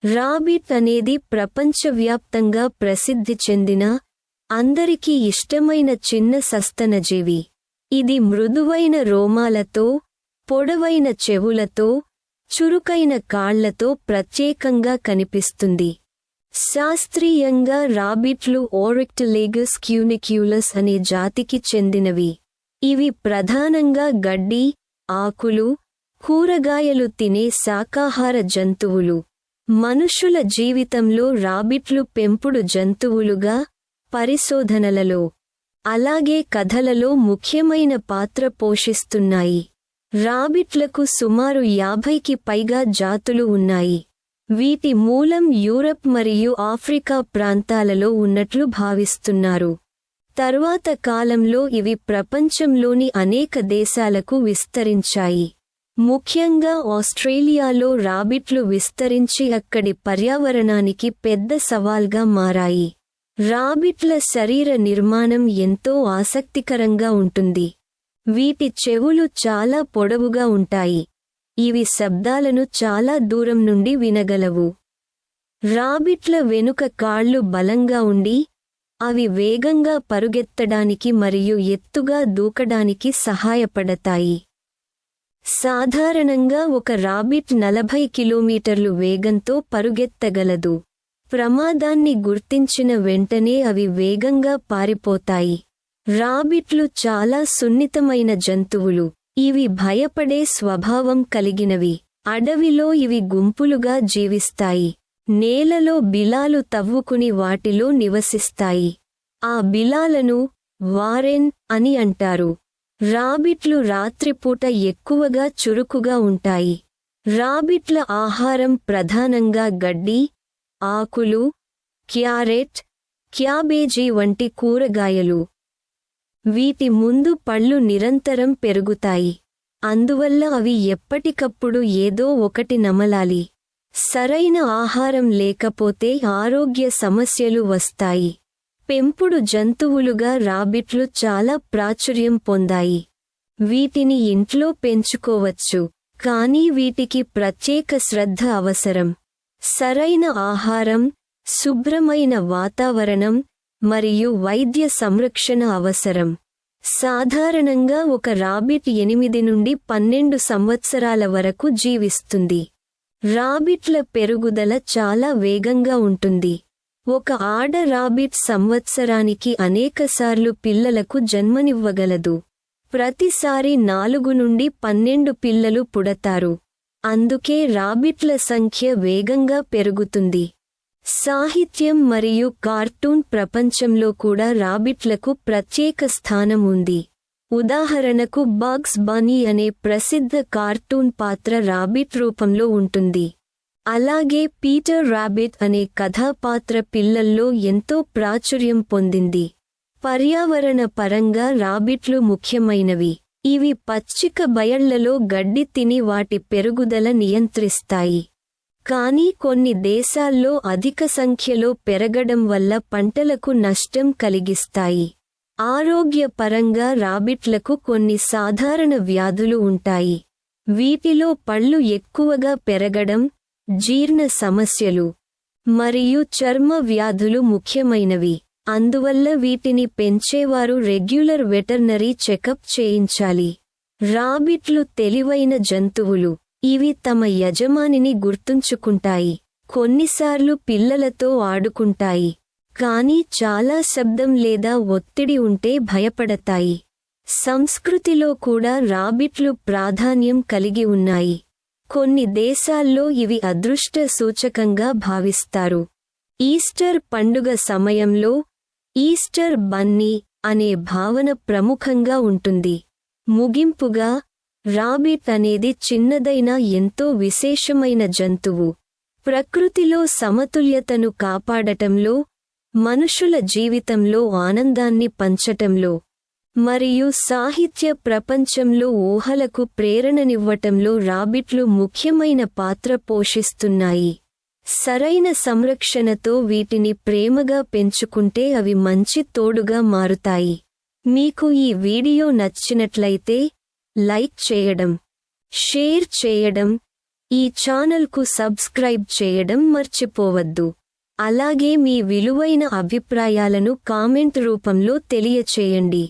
Rabbit అనేది ప్రపంచవ్యాప్తంగా ప్రసిద్ధి చెందిన, అందరికీ ఇష్టమైన చిన్న సస్తనజీవి. ఇది మృదువైన రోమాలతో, పొడవైన చెవులతో, చురుకైన కాళ్లతో ప్రత్యేకంగా కనిపిస్తుంది. శాస్త్రీయంగా రాబిట్లు ఓరిక్టోలేగస్ క్యూనిక్యులస్ అనే జాతికి చెందినవి. ఇవి ప్రధానంగా గడ్డి, ఆకులు, కూరగాయలు తినే శాకాహార జంతువులు. మనుషుల జీవితంలో రాబిట్లు పెంపుడు జంతువులుగా, పరిశోధనలలో, అలాగే కథలలో ముఖ్యమైన పాత్ర పోషిస్తున్నాయి. రాబిట్లకు సుమారు 50కి పైగా జాతులు ఉన్నాయి. వీటి మూలం యూరప్ మరియు ఆఫ్రికా ప్రాంతాలలో ఉన్నట్లు భావిస్తున్నారు. తరువాత కాలంలో ఇవి ప్రపంచంలోని అనేక దేశాలకు విస్తరించాయి. ముఖ్యంగా ఆస్ట్రేలియాలో రాబిట్లు విస్తరించి అక్కడి పర్యావరణానికి పెద్ద సవాల్గా మారాయి. రాబిట్ల శరీర నిర్మాణం ఎంతో ఆసక్తికరంగా ఉంటుంది. వీటి చెవులు చాలా పొడవుగా ఉంటాయి. ఇవి శబ్దాలను చాలా దూరం నుండి వినగలవు. రాబిట్ల వెనుక కాళ్ళు బలంగా ఉండి, అవి వేగంగా పరుగెత్తడానికి మరియు ఎత్తుగా దూకడానికి సహాయపడతాయి. సాధారణంగా ఒక రాబిట్ 40 కిలోమీటర్లు వేగంతో పరుగెత్తగలదు. ప్రమాదాన్ని గుర్తించిన వెంటనే అవి వేగంగా పారిపోతాయి. రాబిట్లు చాలా సున్నితమైన జంతువులు. ఇవి భయపడే స్వభావం కలిగినవి. అడవిలో ఇవి గుంపులుగా జీవిస్తాయి. నేలలో బిలాలు తవ్వుకుని వాటిలో నివసిస్తాయి. ఆ బిలాలను వారెన్ అని అంటారు. రాబిట్లు రాత్రిపూట ఎక్కువగా చురుకుగా ఉంటాయి. రాబిట్ల ఆహారం ప్రధానంగా గడ్డి, ఆకులు, క్యారెట్, క్యాబేజీ వంటి కూరగాయలు. వీటి ముందు పళ్ళు నిరంతరం పెరుగుతాయి. అందువల్ల అవి ఎప్పటికప్పుడు ఏదో ఒకటి నమలాలి. సరైన ఆహారం లేకపోతే ఆరోగ్య సమస్యలు వస్తాయి. పెంపుడు జంతువులుగా రాబిట్లు చాలా ప్రాచుర్యం పొందాయి. వీటిని ఇంట్లో పెంచుకోవచ్చు, కానీ వీటికి ప్రత్యేక శ్రద్ధ అవసరం. సరైన ఆహారం, శుభ్రమైన వాతావరణం, మరియు వైద్య సంరక్షణ అవసరం. సాధారణంగా ఒక రాబిట్ 8 నుండి 12 సంవత్సరాల వరకు జీవిస్తుంది. రాబిట్ల పెరుగుదల చాలా వేగంగా ఉంటుంది. ఒక ఆడ రాబిట్ సంవత్సరానికి అనేకసార్లు పిల్లలకు జన్మనివ్వగలదు. ప్రతిసారి 4 నుండి 12 పిల్లలు పుడతారు. అందుకే రాబిట్ల సంఖ్య వేగంగా పెరుగుతుంది. సాహిత్యం మరియు కార్టూన్ ప్రపంచంలో కూడా రాబిట్లకు ప్రత్యేక స్థానం ఉంది. ఉదాహరణకు బగ్స్ బన్నీ అనే ప్రసిద్ధ కార్టూన్ పాత్ర రాబిట్ రూపంలో ఉంటుంది. అలాగే పీటర్ రాబిట్ అనే కథాపాత్ర పిల్లల్లో ఎంతో ప్రాచుర్యం పొందింది. పర్యావరణ పరంగా రాబిట్లు ముఖ్యమైనవి. ఇవి పచ్చిక బయళ్లలో గడ్డి తిని వాటి పెరుగుదల నియంత్రిస్తాయి. కానీ కొన్ని దేశాల్లో అధిక సంఖ్యలో పెరగడం వల్ల పంటలకు నష్టం కలిగిస్తాయి. ఆరోగ్యపరంగా రాబిట్లకు కొన్ని సాధారణ వ్యాధులు ఉంటాయి. వీటిలో పళ్ళు ఎక్కువగా పెరగడం, జీర్ణ సమస్యలు, మరియు చర్మ వ్యాధులు ముఖ్యమైనవి. అందువల్ల వీటిని పెంచేవారు రెగ్యులర్ వెటర్నరీ చెకప్ చేయించాలి. రాబిట్లు తెలివైన జంతువులు. ఇవి తమ యజమానిని గుర్తుంచుకుంటాయి. కొన్నిసార్లు పిల్లలతో ఆడుకుంటాయి, కానీ చాలా శబ్దం లేదా ఒత్తిడి ఉంటే భయపడతాయి. సంస్కృతిలో కూడా రాబిట్లు ప్రాధాన్యం కలిగి ఉన్నాయి. కొన్ని దేశాల్లో ఇవి అదృష్ట సూచకంగా భావిస్తారు. ఈస్టర్ పండుగ సమయంలో ఈస్టర్ బన్నీ అనే భావన ప్రముఖంగా ఉంటుంది. ముగింపుగా, రాబిట్ అనేది చిన్నదైన ఎంతో విశేషమైన జంతువు. ప్రకృతిలో సమతుల్యతను కాపాడటంలో, మనుషుల జీవితంలో ఆనందాన్ని పంచటంలో, మరియు సాహిత్య ప్రపంచంలో ఊహలకు ప్రేరణనివ్వటంలో రాబిట్లు ముఖ్యమైన పాత్ర పోషిస్తున్నాయి. సరైన సంరక్షణతో వీటిని ప్రేమగా పెంచుకుంటే అవి మంచి తోడుగా మారుతాయి. మీకు ఈ వీడియో నచ్చినట్లయితే లైక్ చేయడం, షేర్ చేయడం, ఈ ఛానల్కు సబ్స్క్రైబ్ చేయడం మర్చిపోవద్దు. అలాగే మీ విలువైన అభిప్రాయాలను కామెంట్ రూపంలో తెలియచేయండి.